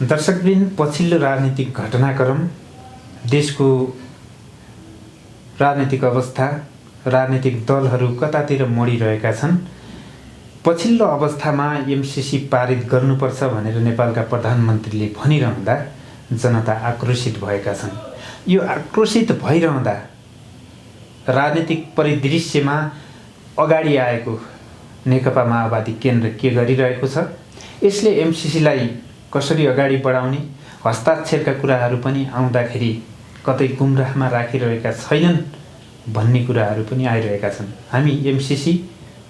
दर्शकवृन्द, पछिल्लो राजनीतिक घटनाक्रम, देशको राजनीतिक अवस्था, राजनीतिक दलहरू कतातिर मोडिरहेका छन्। पछिल्लो अवस्थामा एमसिसी पारित गर्नुपर्छ भनेर नेपालका प्रधानमन्त्रीले भनिरहँदा जनता आक्रोशित भएका छन्। यो आक्रोशित भइरहँदा राजनीतिक परिदृश्यमा अगाडि आएको नेकपा माओवादी केन्द्र के गरिरहेको छ, यसले एमसिसीलाई कसरी अगाडि बढाउने, हस्ताक्षरका कुराहरू पनि आउँदाखेरि कतै गुमराहमा राखिरहेका छैनन् भन्ने कुराहरू पनि आइरहेका छन्। हामी एमसिसी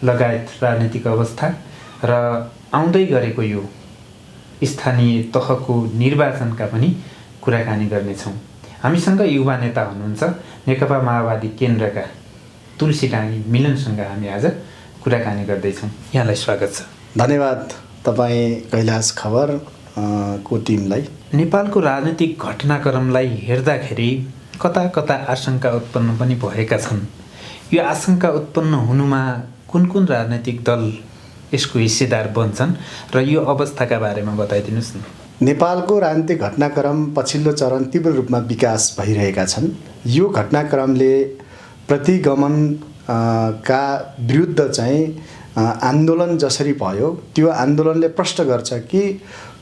लगायत राजनीतिक अवस्था र आउँदै गरेको यो स्थानीय तहको निर्वाचनका पनि कुराकानी गर्नेछौँ। हामीसँग युवा नेता हुनुहुन्छ नेकपा माओवादी केन्द्रका तुलसी डाँगी मिलनसँग हामी आज कुराकानी गर्दैछौँ। यहाँलाई स्वागत छ। धन्यवाद तपाईँ कैलाश खबर को टिमलाई। नेपालको राजनीतिक घटनाक्रमलाई हेर्दाखेरि कता कता आशंका उत्पन्न पनि भएका छन्। यो आशंका उत्पन्न हुनुमा कुन कुन राजनीतिक दल यसको हिस्सेदार बन्छन् र यो अवस्थाका बारेमा बताइदिनुहोस् न। नेपालको राजनीतिक घटनाक्रम पछिल्लो चरण तीव्र रूपमा विकास भइरहेका छन्। यो घटनाक्रमले प्रतिगमन का विरुद्ध चाहिँ आन्दोलन जसरी भयो त्यो आन्दोलनले प्रष्ट गर्छ कि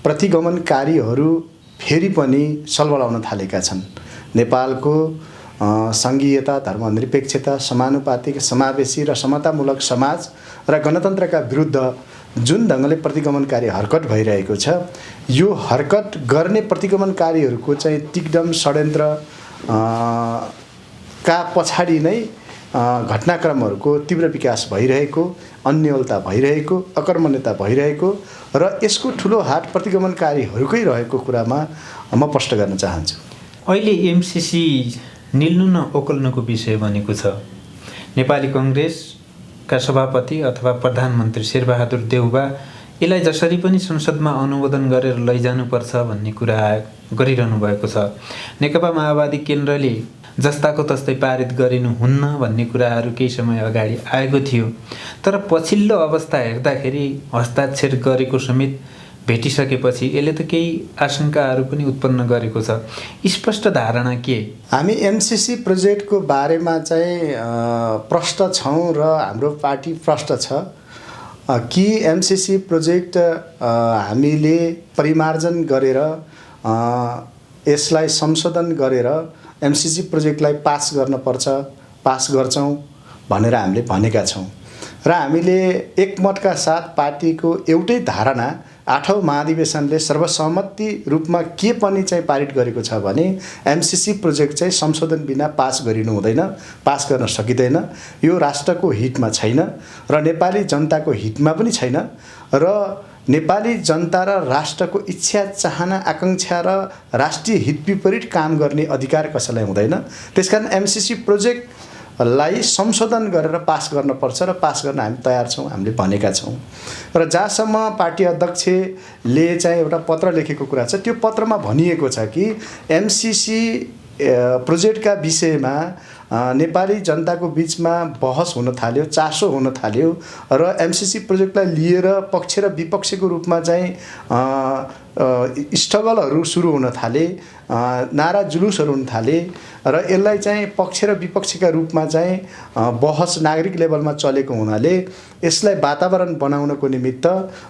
प्रतिगमनकारीहरू फेरि पनि सलबलाउन थालेका छन्। नेपालको सङ्घीयता, धर्मनिरपेक्षता, समानुपातिक, समावेशी र समतामूलक समाज र गणतन्त्रका विरुद्ध जुन ढङ्गले प्रतिगमनकारी हरकत भइरहेको छ, यो हरकत गर्ने प्रतिगमनकारीहरूको चाहिँ तिग्दम षड्यन्त्र का पछाडि नै घटनाक्रमहरूको तीव्र विकास भइरहेको, अन्योलता भइरहेको, अकर्मण्यता भइरहेको र यसको ठुलो हात प्रतिगमनकारीहरूकै रहेको कुरामा म प्रष्ट गर्न चाहन्छु। अहिले एमसिसी निल्नु न ओकल्नुको विषय बनेको छ। नेपाली कङ्ग्रेसका सभापति अथवा प्रधानमन्त्री शेरबहादुर देउबा यसलाई जसरी पनि संसदमा अनुमोदन गरेर लैजानुपर्छ भन्ने कुरा गरिरहनु भएको छ। नेकपा माओवादी केन्द्रले जस्ताको तस्तै पारित गरिनुहुन्न भन्ने कुराहरू केही समय अगाडि आएको थियो। तर पछिल्लो अवस्था हेर्दाखेरि हस्ताक्षर गरेको समेत भेटिसकेपछि यसले त केही आशंकाहरू पनि उत्पन्न गरेको छ। स्पष्ट धारणा के? हामी एमसिसी प्रोजेक्टको बारेमा चाहिँ प्रष्ट छौँ र हाम्रो पार्टी प्रष्ट छ कि एमसिसी प्रोजेक्ट हामीले परिमार्जन गरेर यसलाई संशोधन गरेर एमसिसी प्रोजेक्टलाई पास गर्नुपर्छ, पास गर्छौँ भनेर हामीले भनेका छौँ र हामीले एकमतका साथ पार्टीको एउटै धारणा 8औं महाधिवेशनले सर्वसम्मति रूपमा के पनि चाहिँ पारित गरेको छ भने एमसिसी प्रोजेक्ट चाहिँ संशोधन बिना पास गरिनु हुँदैन, पास गर्न सकिँदैन। यो राष्ट्रको हितमा छैन र नेपाली जनताको हितमा पनि छैन र नेपाली जनता र राष्ट्रको इच्छा, चाहना, आकाङ्क्षा र राष्ट्रिय हित विपरीत काम गर्ने अधिकार कसैलाई हुँदैन। त्यसकारण एमसिसी प्रोजेक्टलाई संशोधन गरेर पास गर्नुपर्छ र पास गर्न हामी तयार छौँ, हामीले भनेका छौँ। र जहाँसम्म पार्टी अध्यक्षले चाहिँ एउटा पत्र लेखेको कुरा छ, त्यो पत्रमा भनिएको छ कि एमसिसी प्रोजेक्टका विषयमा नेपाली जनताको बिचमा बहस हुन थाल्यो, चासो हुन थाल्यो र एमसिसी प्रोजेक्टलाई लिएर पक्ष र विपक्षको रूपमा चाहिँ स्ट्रगलहरू सुरु हुन थाले, नारा जुलुसहरू हुन थाले र यसलाई चाहिँ पक्ष र विपक्षका रूपमा चाहिँ बहस नागरिक लेभलमा चलेको हुनाले यसलाई वातावरण बनाउनको निमित्त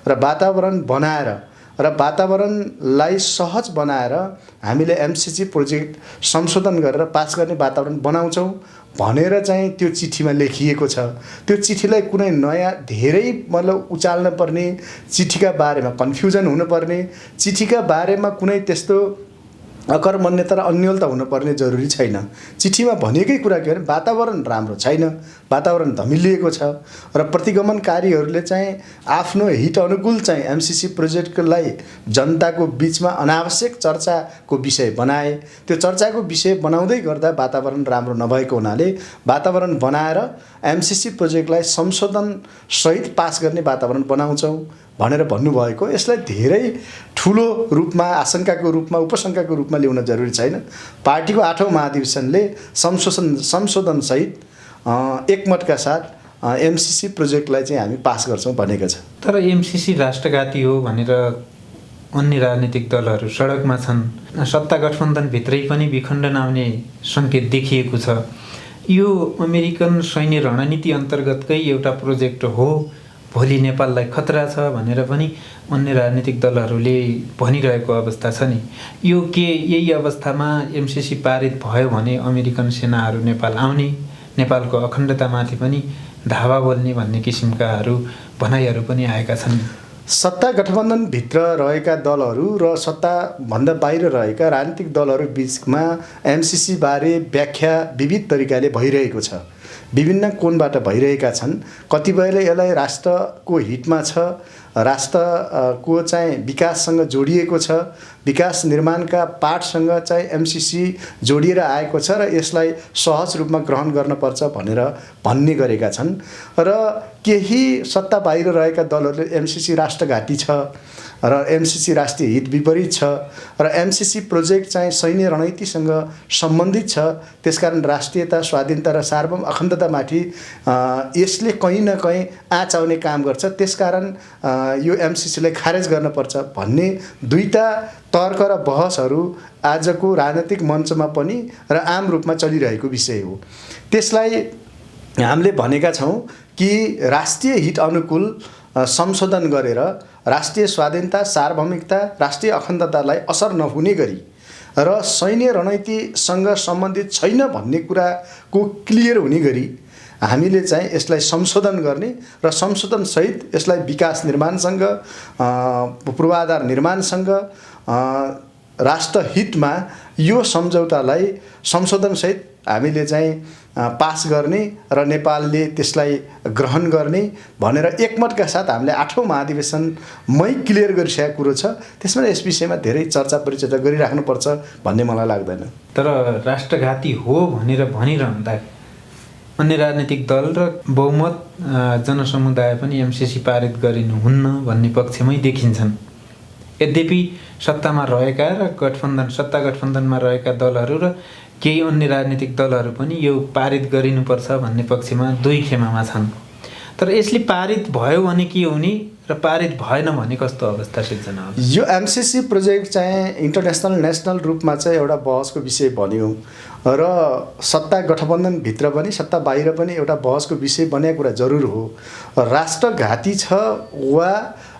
र वातावरण बनाएर र वातावरणलाई सहज बनाएर हामीले एमसिसी प्रोजेक्ट संशोधन गरेर पास गर्ने वातावरण बनाउँछौँ भनेर चाहिँ त्यो चिठीमा लेखिएको छ। त्यो चिठीलाई कुनै नयाँ धेरै मतलब उचाल्न पर्ने, चिठीका बारेमा कन्फ्युजन हुनुपर्ने, चिठीका बारेमा कुनै त्यस्तो अकर्मण्यता र अन्योलता हुनुपर्ने जरुरी छैन। चिठीमा भनेकै कुरा के भने वातावरण राम्रो छैन, वातावरण धमिलिएको छ र प्रतिगमनकारीहरूले चाहिँ आफ्नो हित अनुकूल चाहिँ एमसिसी प्रोजेक्टलाई जनताको बिचमा अनावश्यक चर्चाको विषय बनाए। त्यो चर्चाको विषय बनाउँदै गर्दा वातावरण राम्रो नभएको हुनाले वातावरण बनाएर एमसिसी प्रोजेक्टलाई संशोधन सहित पास गर्ने वातावरण बनाउँछौँ भनेर भन्नुभएको। यसलाई धेरै ठुलो रूपमा, आशंकाको रूपमा, उपशंकाको रूपमा ल्याउन जरुरी छैन। पार्टीको 8औं महाधिवेशनले संशोधन सहित एकमतका साथ एमसिसी प्रोजेक्टलाई चाहिँ हामी पास गर्छौँ भनेको छ। तर एमसिसी राष्ट्रघाती हो भनेर अन्य राजनीतिक दलहरू सडकमा छन्, सत्ता गठबन्धनभित्रै पनि विखण्डन आउने सङ्केत देखिएको छ। यो अमेरिकन सैन्य रणनीति अन्तर्गतकै एउटा प्रोजेक्ट हो, भोलि नेपाललाई खतरा छ भनेर पनि अन्य राजनीतिक दलहरूले भनिरहेको अवस्था छ नि। यो के यही अवस्थामा एमसिसी पारित भयो भने अमेरिकन सेनाहरू नेपाल आउने, नेपालको अखण्डतामाथि पनि धावा बोल्ने भन्ने किसिमकाहरू भनाइहरू पनि आएका छन्। सत्ता गठबन्धनभित्र रहेका दलहरू र सत्ताभन्दा बाहिर रहेका राजनीतिक दलहरू बिचमा एमसिसीबारे व्याख्या विविध तरिकाले भइरहेको छ, विभिन्न कोणबाट भइरहेका छन्। कतिपयले यसलाई राष्ट्रको हितमा छ, राष्ट्रको चाहिँ विकाससँग जोडिएको छ, विकास निर्माणका पाठसँग चाहिँ एमसिसी जोडिएर आएको छ र यसलाई सहज रूपमा ग्रहण गर्नुपर्छ भनेर भन्ने गरेका छन्। र केही सत्ता बाहिर रहेका दलहरूले एमसिसी राष्ट्रघाती छ र एमसिसी राष्ट्रिय हित विपरीत छ र एमसिसी प्रोजेक्ट चाहिँ सैन्य रणनीतिसँग सम्बन्धित छ, त्यसकारण राष्ट्रियता, स्वाधीनता र सार्वभौम अखण्डतामाथि यसले कहीँ न कहीँ आँच आउने काम गर्छ, त्यसकारण यो एमसिसीलाई खारेज गर्नुपर्छ भन्ने दुईटा तर्क र बहसहरू आजको राजनीतिक मञ्चमा पनि र आम रूपमा चलिरहेको विषय हो। त्यसलाई हामीले भनेका छौँ कि राष्ट्रिय हित अनुकूल संशोधन गरेर राष्ट्रिय स्वाधीनता, सार्वभौमिकता, राष्ट्रिय अखण्डतालाई असर नहुने गरी र सैन्य रणनीतिसँग सम्बन्धित छैन भन्ने कुराको क्लियर हुने गरी हामीले चाहिँ यसलाई संशोधन गर्ने र संशोधनसहित यसलाई विकास निर्माणसँग, पूर्वाधार निर्माणसँग, राष्ट्रहितमा यो सम्झौतालाई संशोधनसहित हामीले चाहिँ पास गर्ने र नेपालले त्यसलाई ग्रहण गर्ने भनेर एकमतका साथ हामीले 8औं महाधिवेशनमै क्लियर गरिसकेको कुरो छ। त्यसमा यस विषयमा धेरै चर्चा परिचर्चा गरिराख्नुपर्छ भन्ने मलाई लाग्दैन। तर राष्ट्रघाती हो भनेर भनिरहँदा अन्य राजनीतिक दल र बहुमत जनसमुदाय पनि एमसिसी पारित गरिनुहुन्न भन्ने पक्षमै देखिन्छन्। यद्यपि सत्तामा रहेका र सत्ता गठबन्धनमा रहेका दलहरू र केही अन्य राजनीतिक दलहरू पनि यो पारित गरिनुपर्छ भन्ने पक्षमा दुई खेमामा छन्। तर यसले पारित भयो भने के हुने र पारित भएन भने कस्तो अवस्था सिर्जना हुन्छ? यो एमसिसी प्रोजेक्ट चाहिँ इन्टरनेसनल नेसनल रूपमा चाहिँ एउटा बहसको विषय बन्यो र सत्ता गठबन्धनभित्र पनि सत्ता बाहिर पनि एउटा बहसको विषय बनेको कुरा जरुर हो। राष्ट्रघाती छ वा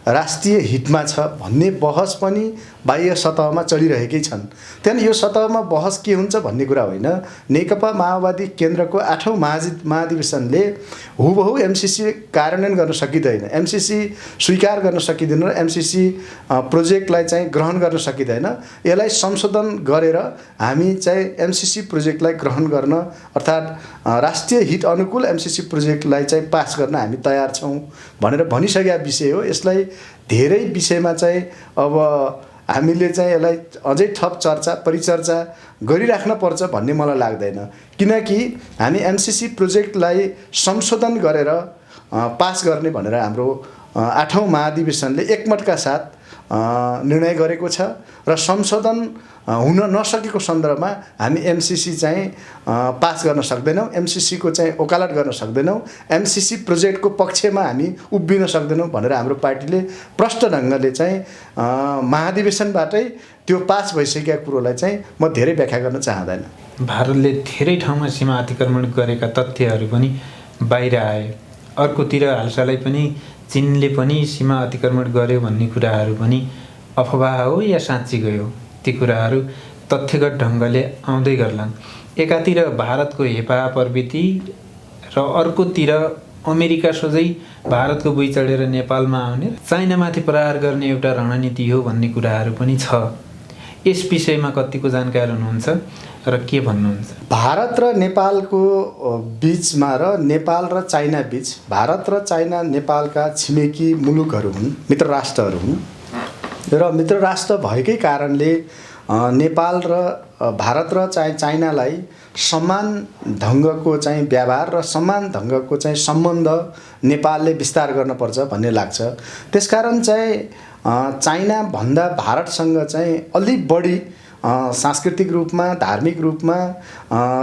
राष्ट्रिय हितमा छ भन्ने बहस पनि बाह्य सतहमा चलिरहेकै छन्। त्यहाँदेखि यो सतहमा बहस के हुन्छ भन्ने कुरा होइन। नेकपा माओवादी केन्द्रको 8औं महाधिवेशनले हुबहु एमसिसी कार्यान्वयन गर्न सकिँदैन, एमसिसी स्वीकार गर्न सकिँदैन र एमसिसी प्रोजेक्टलाई चाहिँ ग्रहण गर्न सकिँदैन। यसलाई संशोधन गरेर हामी चाहिँ एमसिसी प्रोजेक्टलाई ग्रहण गर्न अर्थात् राष्ट्रिय हित अनुकूल एमसिसी प्रोजेक्टलाई चाहिँ पास गर्न हामी तयार छौँ भनेर भनिसकेका विषय हो। यसलाई धेरै विषयमा चाहिँ अब हामीले चाहिँ यसलाई अझै थप चर्चा परिचर्चा गरिराख्न पर्छ भन्ने मलाई लाग्दैन, किनकि हामी एमसिसी प्रोजेक्टलाई संशोधन गरेर पास गर्ने भनेर हाम्रो 8औं महाधिवेशनले एकमतका साथ निर्णय गरेको छ र संशोधन हुन नसकेको सन्दर्भमा हामी एमसिसी चाहिँ पास गर्न सक्दैनौँ, एमसिसीको चाहिँ वकालत गर्न सक्दैनौँ, एमसिसी प्रोजेक्टको पक्षमा हामी उभिन सक्दैनौँ भनेर हाम्रो पार्टीले प्रष्ट ढङ्गले चाहिँ महाधिवेशनबाटै त्यो पास भइसकेका कुरोलाई चाहिँ म धेरै व्याख्या गर्न चाहँदैन। भारतले धेरै ठाउँमा सीमा अतिक्रमण गरेका तथ्यहरू पनि बाहिर आए। अर्कोतिर हालसालै पनि चीनले पनि सीमा अतिक्रमण गर्यो भन्ने कुराहरू पनि अफवाह हो या साँच्ची गयो, ती कुराहरू तथ्यगत ढङ्गले आउँदै गर्लान्। एकातिर भारतको हेपा प्रवृत्ति र अर्कोतिर अमेरिका सोझै भारतको बुई चढेर नेपालमा आउने, चाइनामाथि प्रहार गर्ने एउटा रणनीति हो भन्ने कुराहरू पनि छ। यस विषयमा कतिको जानकार हुनुहुन्छ र के भन्नुहुन्छ? भारत र नेपालको बिचमा र नेपाल र चाइना बिच, भारत र चाइना नेपालका छिमेकी मुलुकहरू हुन्, मित्र राष्ट्रहरू हुन् र मित्र राष्ट्र भएकै कारणले नेपाल र भारत र चाइनालाई समान ढङ्गको चाहिँ व्यवहार र समान ढङ्गको चाहिँ सम्बन्ध नेपालले विस्तार गर्नुपर्छ भन्ने लाग्छ। त्यसकारण चाहिँ चाइनाभन्दा भारतसँग चाहिँ अलिक बढी सांस्कृतिक रूपमा, धार्मिक रूपमा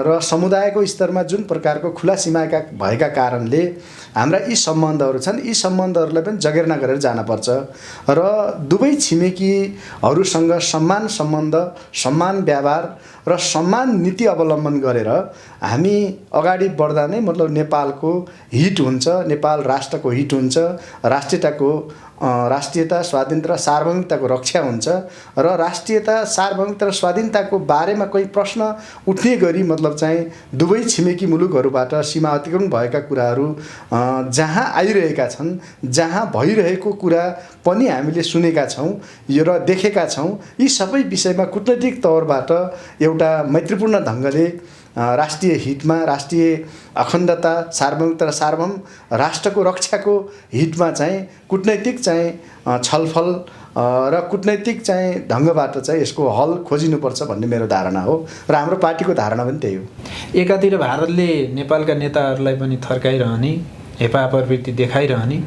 र समुदायको स्तरमा जुन प्रकारको खुला सीमाका भएका कारणले हाम्रा यी सम्बन्धहरू छन्, यी सम्बन्धहरूलाई पनि जगेर्ना गरेर जानुपर्छ र दुवै छिमेकीहरूसँग सम्मान सम्बन्ध, सम्मान व्यवहार र सम्मान नीति अवलम्बन गरेर हामी अगाडि बढ्दा नै मतलब नेपालको हित हुन्छ, नेपाल राष्ट्रको हित हुन्छ, राष्ट्रियता, स्वाधीनता र सार्वभौमिकताको रक्षा हुन्छ र राष्ट्रियता, सार्वभौमिकता र स्वाधीनताको बारेमा कोही प्रश्न उठ्ने गरी मतलब चाहिँ दुवै छिमेकी मुलुकहरूबाट सीमा अतिक्रमण भएका कुराहरू जहाँ आइरहेका छन्, जहाँ भइरहेको कुरा पनि हामीले सुनेका छौँ र देखेका छौँ। यी सबै विषयमा कूटनैतिक तौरबाट एउटा मैत्रीपूर्ण ढङ्गले राष्ट्रिय हितमा, राष्ट्रिय अखण्डता, सार्वभौमिकता र सार्वभौम राष्ट्रको रक्षाको हितमा चाहिँ कूटनैतिक चाहिँ छलफल र कूटनैतिक चाहिँ ढङ्गबाट चाहिँ यसको हल खोजिनुपर्छ भन्ने मेरो धारणा हो र हाम्रो पार्टीको धारणा पनि त्यही हो। एकातिर भारतले नेपालका नेताहरूलाई पनि थर्काइरहने, हेपा प्रवृत्ति देखाइरहने,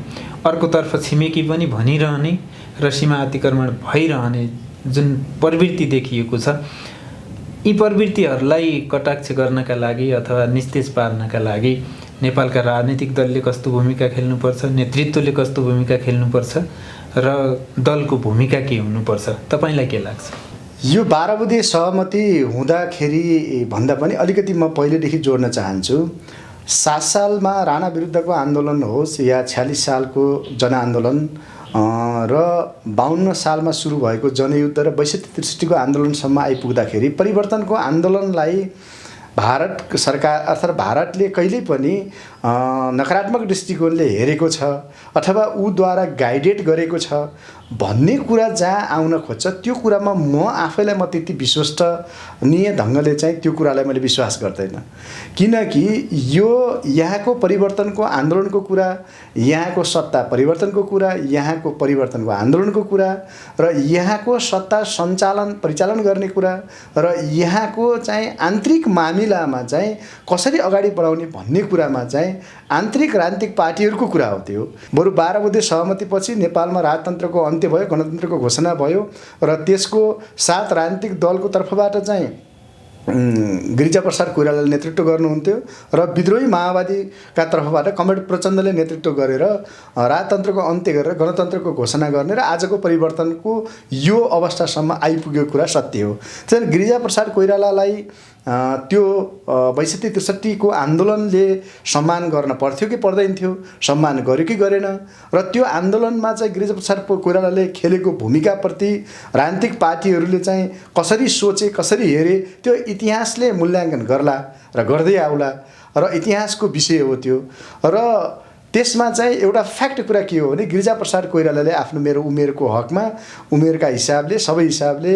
अर्कोतर्फ छिमेकी पनि भनिरहने र सीमा अतिक्रमण भइरहने जुन प्रवृत्ति देखिएको छ, यी प्रवृत्तिहरूलाई कटाक्ष गर्नका लागि अथवा निस्तेज पार्नका लागि नेपालका राजनीतिक दलले कस्तो भूमिका खेल्नुपर्छ, नेतृत्वले कस्तो भूमिका खेल्नुपर्छ र दलको भूमिका के हुनुपर्छ, तपाईँलाई के लाग्छ? यो 12 बुँदे सहमति हुँदाखेरि भन्दा पनि अलिकति म पहिलेदेखि जोड्न चाहन्छु। 7 सालमा राणा विरुद्धको आन्दोलन होस् या 46 सालको जनआन्दोलन र 52 सालमा सुरु भएको जनयुद्ध र 62-63को आन्दोलनसम्म आइपुग्दाखेरि परिवर्तनको आन्दोलनलाई भारत सरकार अर्थात् भारतले कहिल्यै पनि नकारात्मक दृष्टिकोणले हेरेको छ अथवा ऊद्वारा गाइडेड गरेको छ भन्ने कुरा जहाँ आउन खोज्छ त्यो कुरामा म आफैलाई त्यति विश्वसनीय ढङ्गले चाहिँ त्यो कुरालाई मैले विश्वास गर्दैन। किनकि यो यहाँको परिवर्तनको आन्दोलनको कुरा, यहाँको सत्ता परिवर्तनको कुरा, यहाँको परिवर्तनको आन्दोलनको कुरा र यहाँको सत्ता परिचालन गर्ने कुरा र यहाँको चाहिँ आन्तरिक मामिलामा चाहिँ कसरी अगाडि बढाउने भन्ने कुरामा चाहिँ आन्तरिक राजनीतिक पार्टीहरूको कुरा हो। त्यो बरु 12 बुँदे सहमतिपछि नेपालमा राजतन्त्रको अन्त्य भयो, गणतन्त्रको घोषणा भयो र त्यसको साथ राजनीतिक दलको तर्फबाट चाहिँ गिरिजाप्रसाद कोइरालाले नेतृत्व गर्नुहुन्थ्यो र विद्रोही माओवादीका तर्फबाट कमरेड प्रचण्डले नेतृत्व गरेर राजतन्त्रको अन्त्य गरेर गणतन्त्रको घोषणा गर्ने र आजको परिवर्तनको यो अवस्थासम्म आइपुगेको कुरा सत्य हो। त्यसैले गिरिजाप्रसाद कोइरालालाई त्यो 62-63को आन्दोलनले सम्मान गर्न पर्थ्यो कि पर्दैन थियो, सम्मान गर्यो कि गरेन र त्यो आन्दोलनमा चाहिँ गिरिजाप्रसाद कोइरालाले खेलेको भूमिकाप्रति राजनीतिक पार्टीहरूले चाहिँ कसरी सोचे, कसरी हेरे त्यो इतिहासले मूल्याङ्कन गर्ला र गर्दै आउला र इतिहासको विषय हो त्यो। र त्यसमा चाहिँ एउटा फ्याक्ट कुरा के हो भने गिरिजाप्रसाद कोइरालाले आफ्नो मेरो उमेरको हकमा, उमेरका हिसाबले, सबै हिसाबले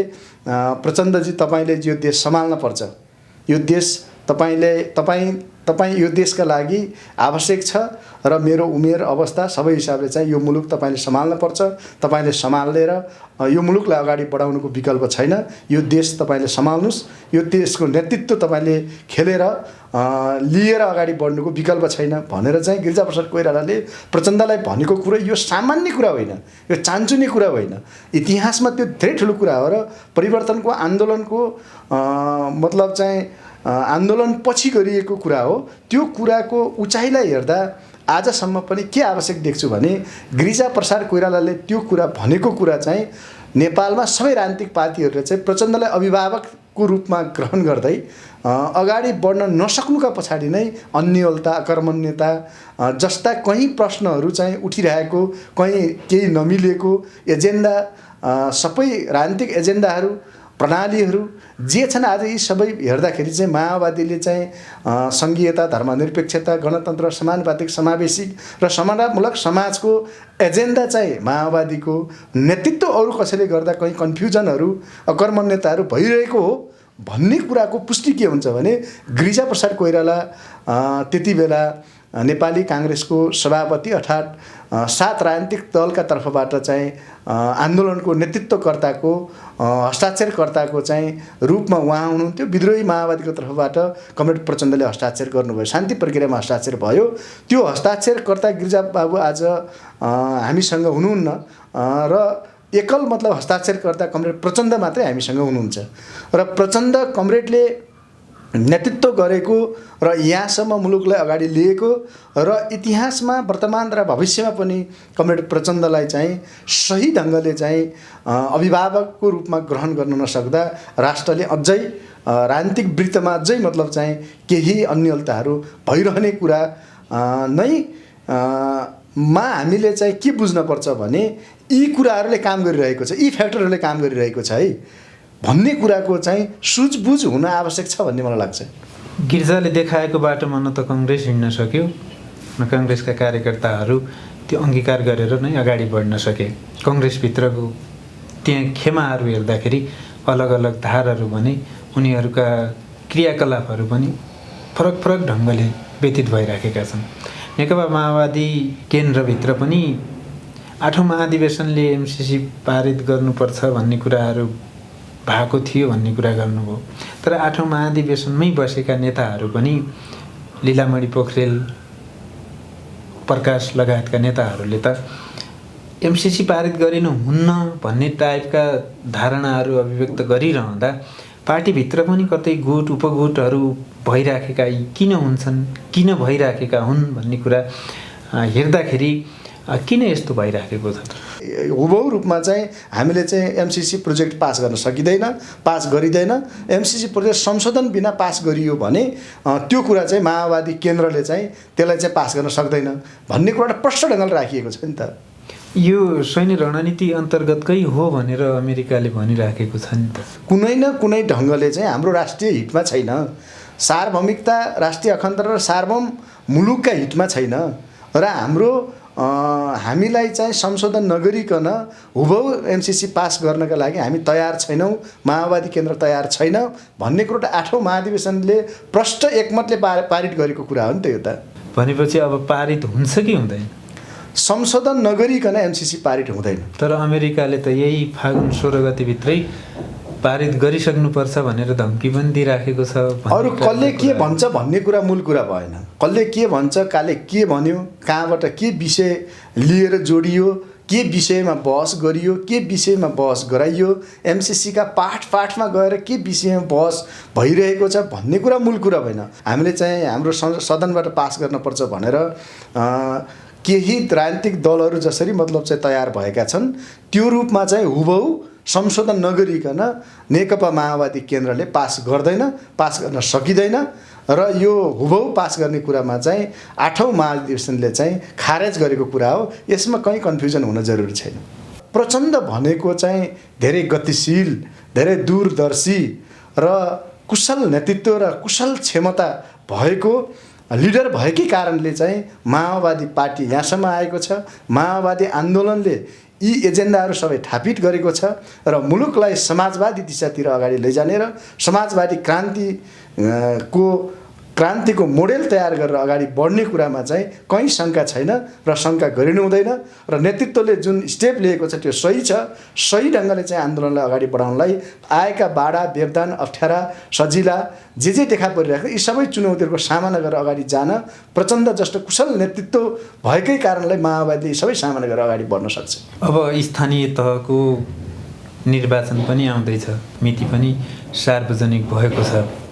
प्रचण्डजी तपाईँले यो देश सम्हाल्न पर्छ, यो देश तपाईँ यो देशका लागि आवश्यक छ र मेरो उमेर अवस्था सबै हिसाबले चाहिँ यो मुलुक तपाईँले सम्हाल्न पर्छ, तपाईँले सम्हालेर यो मुलुकलाई अगाडि बढाउनुको विकल्प छैन, यो देश तपाईँले सम्हाल्नुहोस्, यो देशको नेतृत्व तपाईँले खेलेर लिएर अगाडि बढ्नुको विकल्प छैन भनेर चाहिँ गिरिजाप्रसाद कोइरालाले प्रचण्डलाई भनेको कुरा यो सामान्य कुरा होइन, यो चान्चुने कुरा होइन, इतिहासमा त्यो धेरै ठुलो कुरा हो र परिवर्तनको आन्दोलनको मतलब चाहिँ आन्दोलन पछि गरिएको कुरा हो। त्यो कुराको उचाइलाई हेर्दा आजसम्म पनि के आवश्यक देख्छु भने गिरिजाप्रसाद कोइरालाले त्यो कुरा भनेको कुरा चाहिँ नेपालमा सबै राजनीतिक पार्टीहरूले चाहिँ प्रचण्डलाई अभिभावकको रूपमा ग्रहण गर्दै अगाडि बढ्न नसक्नुका पछाडि नै अन्योलता, अकर्मण्यता जस्ता कहीँ प्रश्नहरू चाहिँ उठिरहेको, कहीँ केही नमिलेको एजेन्डा, सबै राजनीतिक एजेन्डाहरू, प्रणालीहरू जे छन् आज यी सबै हेर्दाखेरि चाहिँ माओवादीले चाहिँ सङ्घीयता, धर्मनिरपेक्षता, गणतन्त्र, समानुपातिक, समावेशी र समानतामूलक समाजको एजेन्डा चाहिँ माओवादीको नेतृत्व अरू कसैले गर्दा कहीँ कन्फ्युजनहरू, अकर्मण्यताहरू भइरहेको हो भन्ने कुराको पुष्टि के हुन्छ भने गिरिजाप्रसाद कोइराला त्यति बेला नेपाली काङ्ग्रेसको सभापति अर्थात् 7 राजनीतिक दलका तर्फबाट चाहिँ आन्दोलनको नेतृत्वकर्ताको हस्ताक्षरकर्ताको चाहिँ रूपमा उहाँ हुनुहुन्थ्यो। विद्रोही माओवादीको तर्फबाट कमरेड प्रचण्डले हस्ताक्षर गर्नुभयो, शान्ति प्रक्रियामा हस्ताक्षर भयो। त्यो हस्ताक्षरकर्ता गिरिजा बाबु आज हामीसँग हुनुहुन्न र एकल मतलब हस्ताक्षरकर्ता कमरेड प्रचण्ड मात्रै हामीसँग हुनुहुन्छ र प्रचण्ड कमरेडले नेतृत्व गरेको र यहाँसम्म मुलुकलाई अगाडि लिएको र इतिहासमा वर्तमान र भविष्यमा पनि कमरेड प्रचण्डलाई चाहिँ सही ढङ्गले चाहिँ अभिभावकको रूपमा ग्रहण गर्न नसक्दा राष्ट्रले अझै राजनीतिक वृत्तमा अझै मतलब चाहिँ केही अन्यलताहरू भइरहने कुरा नै मा हामीले चाहिँ के बुझ्नुपर्छ भने यी कुराहरूले काम गरिरहेको छ, यी फ्याक्टरहरूले काम गरिरहेको छ है भन्ने कुराको चाहिँ सुझबुझ हुन आवश्यक छ भन्ने मलाई लाग्छ। गिर्जाले देखाएको बाटोमा न त कङ्ग्रेस हिँड्न सक्यो, न काङ्ग्रेसका कार्यकर्ताहरू त्यो अङ्गीकार गरेर नै अगाडि बढ्न सके। कङ्ग्रेसभित्रको त्यहाँ खेमाहरू हेर्दाखेरि अलग अलग धारहरू भने उनीहरूका क्रियाकलापहरू पनि फरक फरक ढङ्गले व्यतीत भइराखेका छन्। नेकपा माओवादी केन्द्रभित्र पनि 8औं महाधिवेशनले एमसिसी पारित गर्नुपर्छ भन्ने कुराहरू भएको थियो भन्ने कुरा गर्नुभयो। तर 8औं महाधिवेशनमै बसेका नेताहरू पनि लीलामणि पोखरेल, प्रकाश लगायतका नेताहरूले त एमसिसी पारित गरिनु हुन्न भन्ने टाइपका धारणाहरू अभिव्यक्त गरिरहँदा पार्टीभित्र पनि कतै गुट उपगुटहरू भइराखेका किन हुन्छन्, किन भइराखेका हुन् भन्ने कुरा हेर्दाखेरि किन यस्तो भइराखेको छ? हुबहु रूपमा चाहिँ हामीले चाहिँ एमसिसी प्रोजेक्ट पास गर्न सकिँदैन, पास गरिँदैन। एमसिसी प्रोजेक्ट संशोधन बिना पास गरियो भने त्यो कुरा चाहिँ माओवादी केन्द्रले चाहिँ त्यसलाई चाहिँ पास गर्न सक्दैन भन्ने कुरा प्रष्ट ढङ्गले राखिएको छ नि त। यो सैन्य रणनीति अन्तर्गतकै हो भनेर अमेरिकाले भनिराखेको छ नि त। कुनै न कुनै ढङ्गले चाहिँ हाम्रो राष्ट्रिय हितमा छैन, सार्वभौमिकता, राष्ट्रिय अखण्डता र सार्वभौम मुलुकका हितमा छैन र हाम्रो हामीलाई चाहिँ संशोधन नगरिकन हुबहु एमसिसी पास गर्नका लागि हामी तयार छैनौँ, माओवादी केन्द्र तयार छैन भन्ने कुरो 8औं महाधिवेशनले प्रष्ट एकमतले पारित गरेको कुरा हो नि त। यो त भनेपछि अब पारित हुन्छ कि हुँदैन? संशोधन नगरिकन एमसिसी पारित हुँदैन। तर अमेरिकाले त यही फागुन 16 गतिभित्रै पारित गरिसक्नुपर्छ भनेर धम्की पनि दिइराखेको छ। अरू कसले के भन्छ भन्ने कुरा मूल कुरा भएन। कसले के भन्छ, कसले के भन्यो, कहाँबाट के विषय लिएर जोडियो, के विषयमा बहस गरियो, के विषयमा बहस गराइयो, एमसिसीका पाठमा गएर के विषयमा बहस भइरहेको छ भन्ने कुरा मूल कुरा भएन। हामीले चाहिँ हाम्रो सदनबाट पास गर्नुपर्छ भनेर केही राजनीतिक दलहरू जसरी मतलब चाहिँ तयार भएका छन् त्यो रूपमा चाहिँ हुबहु संशोधन नगरिकन नेकपा माओवादी केन्द्रले पास गर्दैन, पास गर्न सकिँदैन र यो हुबहु पास गर्ने कुरामा चाहिँ 8औं महाधिवेशनले चाहिँ खारेज गरेको कुरा हो। यसमा कहीँ कन्फ्युजन हुन जरुरी छैन। प्रचण्ड भनेको चाहिँ धेरै गतिशील, धेरै दूरदर्शी र कुशल नेतृत्व र कुशल क्षमता भएको लिडर भएकै कारणले चाहिँ माओवादी पार्टी यहाँसम्म आएको छ। माओवादी आन्दोलनले यी एजेन्डाहरू सबै थापित गरेको छ र मुलुकलाई समाजवादी दिशातिर अगाडि लैजाने र समाजवादी क्रान्तिको मोडेल तयार गरेर अगाडि बढ्ने कुरामा चाहिँ कहीँ शङ्का छैन र शङ्का गरिनु हुँदैन र नेतृत्वले जुन स्टेप लिएको छ त्यो सही छ। सही ढङ्गले चाहिँ आन्दोलनलाई अगाडि बढाउनलाई आएका बाधा, व्यवधान, अप्ठ्यारा, सजिला जे देखा परिरहेको यी सबै चुनौतीहरूको सामना गरेर अगाडि जान प्रचण्ड जस्तो कुशल नेतृत्व भएकै कारणले माओवादी सबै सामना गरेर अगाडि बढ्न सक्छ। अब स्थानीय तहको निर्वाचन पनि आउँदैछ, मिति पनि सार्वजनिक भएको छ।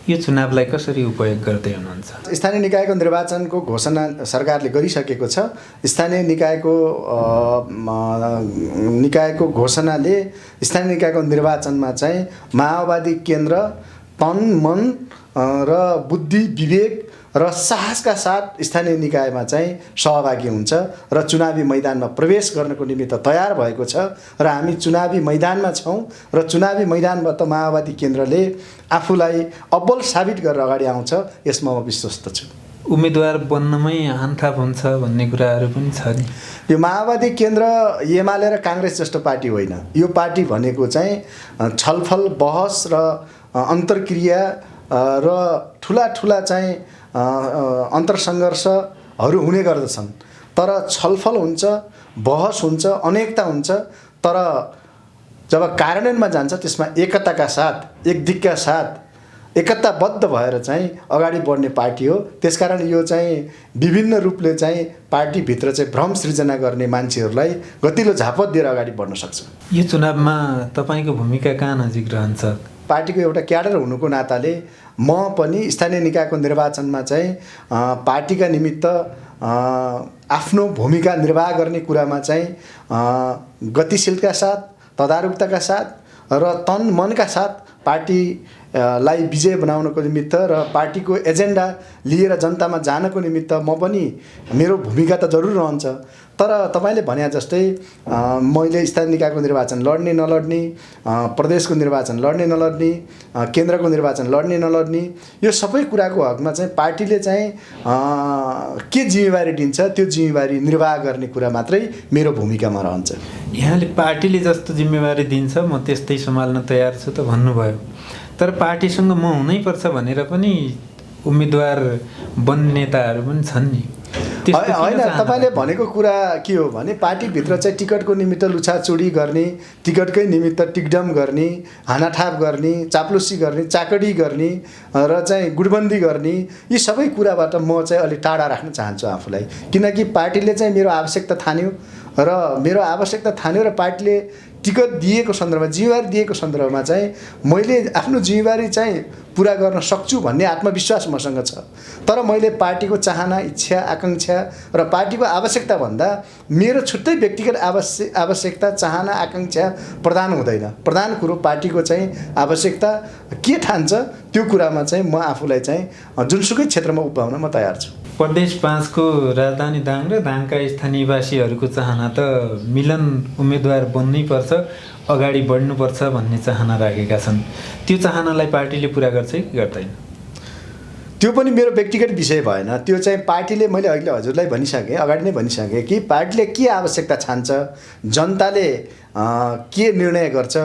यो चुनावलाई कसरी उपयोग गर्दै हुनुहुन्छ? स्थानीय निकायको निर्वाचनको घोषणा सरकारले गरिसकेको छ। स्थानीय निकायको घोषणाले स्थानीय निकायको निर्वाचनमा चाहिँ माओवादी केन्द्र तन मन र बुद्धि, विवेक र साहसका साथ स्थानीय निकायमा चाहिँ सहभागी हुन्छ र चुनावी मैदानमा प्रवेश गर्नको निमित्त तयार भएको छ र हामी चुनावी मैदानमा छौँ र चुनावी मैदानबाट माओवादी केन्द्रले आफूलाई अब्बल साबित गरेर अगाडि आउँछ, यसमा म विश्वस्त छु। उम्मेदवार बन्नमै हानथाप हुन्छ भन्ने कुराहरू पनि छ नि। यो माओवादी केन्द्र एमाले र काङ्ग्रेस जस्तो पार्टी होइन। यो पार्टी भनेको चाहिँ छलफल, बहस र अन्तर्क्रिया र ठुला चाहिँ अन्तरसङ्घर्षहरू हुने गर्दछन्। तर छलफल हुन्छ, बहस हुन्छ, अनेकता हुन्छ, तर जब कार्यान्वयनमा जान्छ त्यसमा एकताका साथ, एक दिगका साथ एकताबद्ध भएर चाहिँ अगाडि बढ्ने पार्टी हो। त्यसकारण यो चाहिँ विभिन्न रूपले चाहिँ पार्टीभित्र चाहिँ भ्रम सृजना गर्ने मान्छेहरूलाई गतिलो झापत दिएर अगाडि बढ्न सक्छ। यो चुनावमा तपाईँको भूमिका कहाँ नजिक रहन्छ? पार्टीको एउटा क्याडर हुनुको नाताले म पनि स्थानीय निकायको निर्वाचनमा चाहिँ पार्टीका निमित्त आफ्नो भूमिका निर्वाह गर्ने कुरामा चाहिँ गतिशीलका साथ, तदारुकताका साथ र तन मनका साथ पार्टीलाई विजय बनाउनको निमित्त र पार्टीको एजेन्डा लिएर जनतामा जानको निमित्त म पनि मेरो भूमिका त जरुर रहन्छ। तर तपाईले भने जस्तै मैले स्थानीय निकायको निर्वाचन लड्ने नलड्ने, प्रदेशको निर्वाचन लड्ने नलड्ने, केन्द्रको निर्वाचन लड्ने नलड्ने, यो सबै कुराको हकमा चाहिँ पार्टीले चाहिँ के जिम्मेवारी दिन्छ त्यो जिम्मेवारी निर्वाह गर्ने कुरा मात्रै मेरो भूमिकामा रहन्छ। यहाँले पार्टीले जस्तो जिम्मेवारी दिन्छ म त्यस्तै सम्हाल्न तयार छु त भन्नुभयो, तर पार्टीसँग म हुनैपर्छ भनेर पनि उम्मेदवार बन्ने नेताहरू पनि छन् नि। होइन, तपाईँले भनेको कुरा के हो भने पार्टीभित्र चाहिँ टिकटको निमित्त लुछाचुडी गर्ने, टिकटकै निमित्त टिकडम गर्ने, हानाठाप गर्ने, चाप्लुसी गर्ने, चाकडी गर्ने र चाहिँ गुटबन्दी गर्ने, यी सबै कुराबाट म चाहिँ अलि टाढा राख्न चाहन्छु आफूलाई। किनकि पार्टीले चाहिँ मेरो आवश्यकता ठान्यो र मेरो आवश्यकता ठान्यो र पार्टीले टिकट दिएको सन्दर्भमा, जिम्मेवारी दिएको सन्दर्भमा चाहिँ मैले आफ्नो जिम्मेवारी चाहिँ पुरा गर्न सक्छु भन्ने आत्मविश्वास मसँग छ। तर मैले पार्टीको चाहना, इच्छा, आकाङ्क्षा र पार्टीको आवश्यकता भन्दा मेरो छुट्टै व्यक्तिगत आवश्यकता, चाहना, आकाङ्क्षा प्रधान हुँदैन। प्रधान कुरो पार्टीको चाहिँ आवश्यकता के ठान्छ त्यो कुरामा चाहिँ म आफूलाई चाहिँ जुनसुकै क्षेत्रमा उभ्याउन म तयार छु। प्रदेश 5 को राजधानी दाङ र दाङका स्थानीयवासीहरूको चाहना त मिलन उम्मेदवार बन्नै पर्छ, अगाडि बढ्नुपर्छ भन्ने चाहना राखेका छन्। त्यो चाहनालाई पार्टीले पुरा गर्छ कि गर्दैन? त्यो पनि मेरो व्यक्तिगत विषय भएन। त्यो चाहिँ पार्टीले, मैले अहिले हजुरलाई भनिसकेँ, अगाडि नै भनिसकेँ कि पार्टीले के आवश्यकता छान्छ, जनताले के निर्णय गर्छ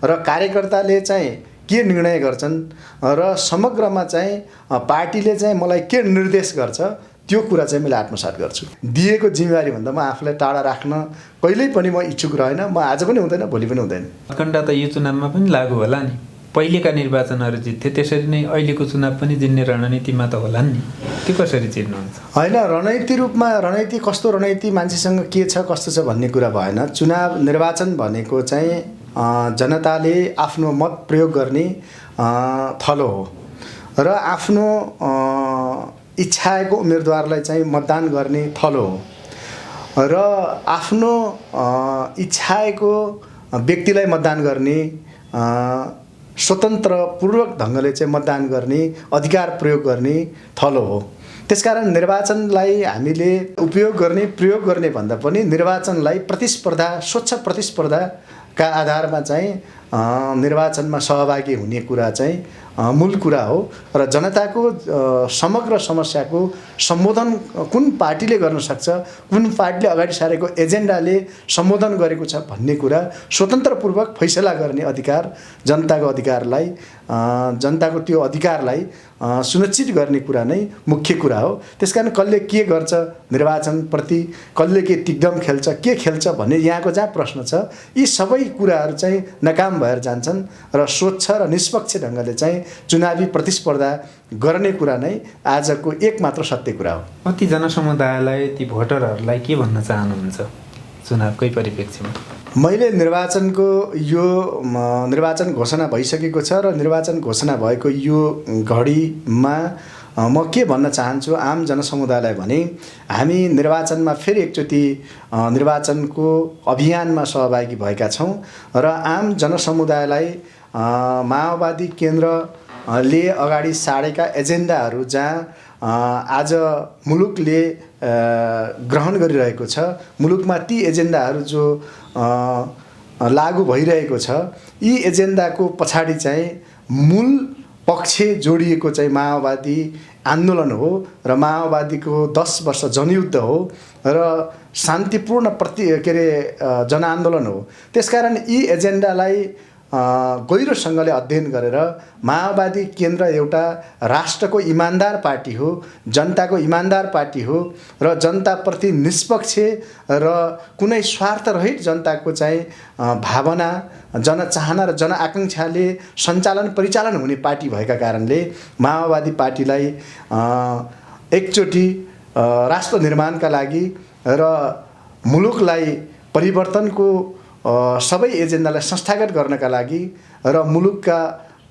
र कार्यकर्ताले चाहिँ के निर्णय गर्छन् र समग्रमा चाहिँ पार्टीले चाहिँ मलाई के निर्देश गर्छ त्यो कुरा चाहिँ मैले आत्मसात गर्छु। दिएको जिम्मेवारी भन्दा म आफूलाई टाढा राख्न कहिल्यै पनि म इच्छुक रहेन। म आज पनि हुँदैन, भोलि पनि हुँदैन। अखण्डता यो चुनावमा पनि लागू होला नि। पहिलेका निर्वाचनहरू जित्थे, त्यसरी नै अहिलेको चुनाव पनि जित्ने रणनीतिमा त होला नि। त्यो कसरी चिन्नुहुन्छ? होइन, रणनीति रूपमा रणनीति कस्तो, रणनीति मान्छेसँग के छ कस्तो छ भन्ने कुरा भएन। चुनाव निर्वाचन भनेको चाहिँ जनताले आफ्नो मत प्रयोग गर्ने थलो हो र आफ्नो इच्छाको उम्मेदवारलाई चाहिँ मतदान गर्ने थलो हो र आफ्नो इच्छाको व्यक्तिलाई मतदान गर्ने, स्वतन्त्रपूर्वक ढङ्गले चाहिँ मतदान गर्ने, अधिकार प्रयोग गर्ने थलो हो। त्यसकारण निर्वाचनलाई हामीले उपयोग गर्ने, प्रयोग गर्ने भन्दा पनि निर्वाचनलाई प्रतिस्पर्धा, स्वच्छ प्रतिस्पर्धाका आधारमा चाहिँ निर्वाचनमा सहभागी हुने कुरा चाहिँ मूल कुरा हो र जनताको समग्र समस्याको सम्बोधन कुन पार्टीले गर्न सक्छ, कुन पार्टीले अगाडि सारेको एजेन्डाले सम्बोधन गरेको छ भन्ने कुरा स्वतन्त्रपूर्वक फैसला गर्ने अधिकार, जनताको अधिकारलाई, जनताको त्यो अधिकारलाई सुनिश्चित गर्ने कुरा नै मुख्य कुरा हो। त्यसकारण कसले के गर्छ निर्वाचनप्रति, कसले के टिकडम खेल्छ, के खेल्छ भन्ने यहाँको जहाँ प्रश्न छ, यी सबै कुराहरू चाहिँ नाकाम भएर जान्छन् र स्वच्छ र निष्पक्ष ढङ्गले चाहिँ चुनावी प्रतिस्पर्धा गर्ने कुरा नै आजको एकमात्र सत्य कुरा हो। कति जनसमुदायलाई, ती भोटरहरूलाई के भन्न चाहनुहुन्छ चुनावकै परिप्रेक्ष्यमा? मैले निर्वाचनको यो निर्वाचन घोषणा भइसकेको छ र निर्वाचन घोषणा भएको यो घडीमा म के भन्न चाहन्छु आम जनसमुदायलाई भने, हामी निर्वाचनमा फेरि एकचोटि निर्वाचनको अभियानमा सहभागी भएका छौँ र आम जनसमुदायलाई माओवादी केन्द्रले अगाडि सारेका एजेन्डाहरू जहाँ आज मुलुकले ग्रहण गरिरहेको छ, मुलुकमा ती एजेन्डाहरू जो लागू भइरहेको छ, यी एजेन्डाको पछाडि चाहिँ मूल पक्ष जोडिएको चाहिँ माओवादी आन्दोलन हो र माओवादीको 10 वर्ष जनयुद्ध हो र शान्तिपूर्ण जनआन्दोलन हो। त्यसकारण यी एजेन्डालाई गहिरोसँगले अध्ययन गरेर माओवादी केन्द्र एउटा राष्ट्रको इमान्दार पार्टी हो, जनताको इमान्दार पार्टी हो र जनताप्रति निष्पक्ष र कुनै स्वार्थरहित जनताको चाहिँ भावना, जनचाहना र जनआकाङ्क्षाले परिचालन हुने पार्टी भएका कारणले माओवादी पार्टीलाई एकचोटि राष्ट्र निर्माणका लागि र मुलुकलाई परिवर्तनको सबै एजेन्डालाई संस्थागत गर्नका लागि र मुलुकका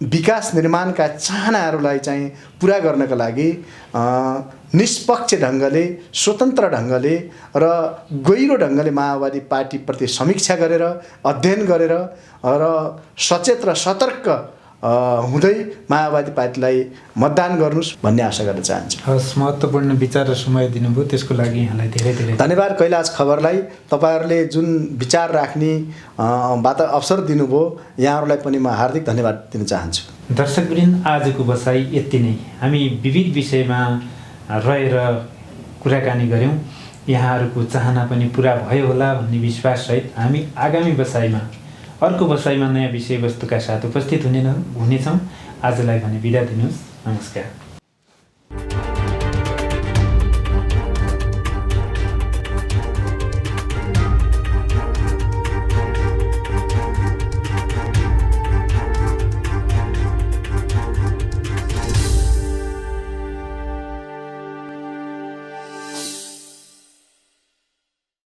विकास निर्माणका चाहनाहरूलाई चाहिँ पुरा गर्नका लागि निष्पक्ष ढङ्गले, स्वतन्त्र ढङ्गले र गहिरो ढङ्गले माओवादी पार्टीप्रति समीक्षा गरेर, अध्ययन गरेर र सचेत र सतर्क हुँदै माओवादी पार्टीलाई मतदान गर्नुहोस् भन्ने आशा गर्न चाहन्छु। हस्, महत्त्वपूर्ण विचार र समय दिनुभयो त्यसको लागि यहाँलाई धेरै धेरै धन्यवाद। कैलाश खबरलाई तपाईँहरूले जुन विचार राख्ने अवसर दिनुभयो, यहाँहरूलाई पनि म हार्दिक धन्यवाद दिन चाहन्छु। दर्शकवृन्द, आजको बसाइ यति नै। हामी विविध विषयमा रहेर कुराकानी गऱ्यौँ। यहाँहरूको चाहना पनि पुरा भयो होला भन्ने विश्वाससहित हामी आगामी बसाइमा, अर्को बसाइमा नयाँ विषयवस्तुका साथ उपस्थित हुनेछौँ। आजलाई भने बिदा दिनुहोस्। नमस्कार।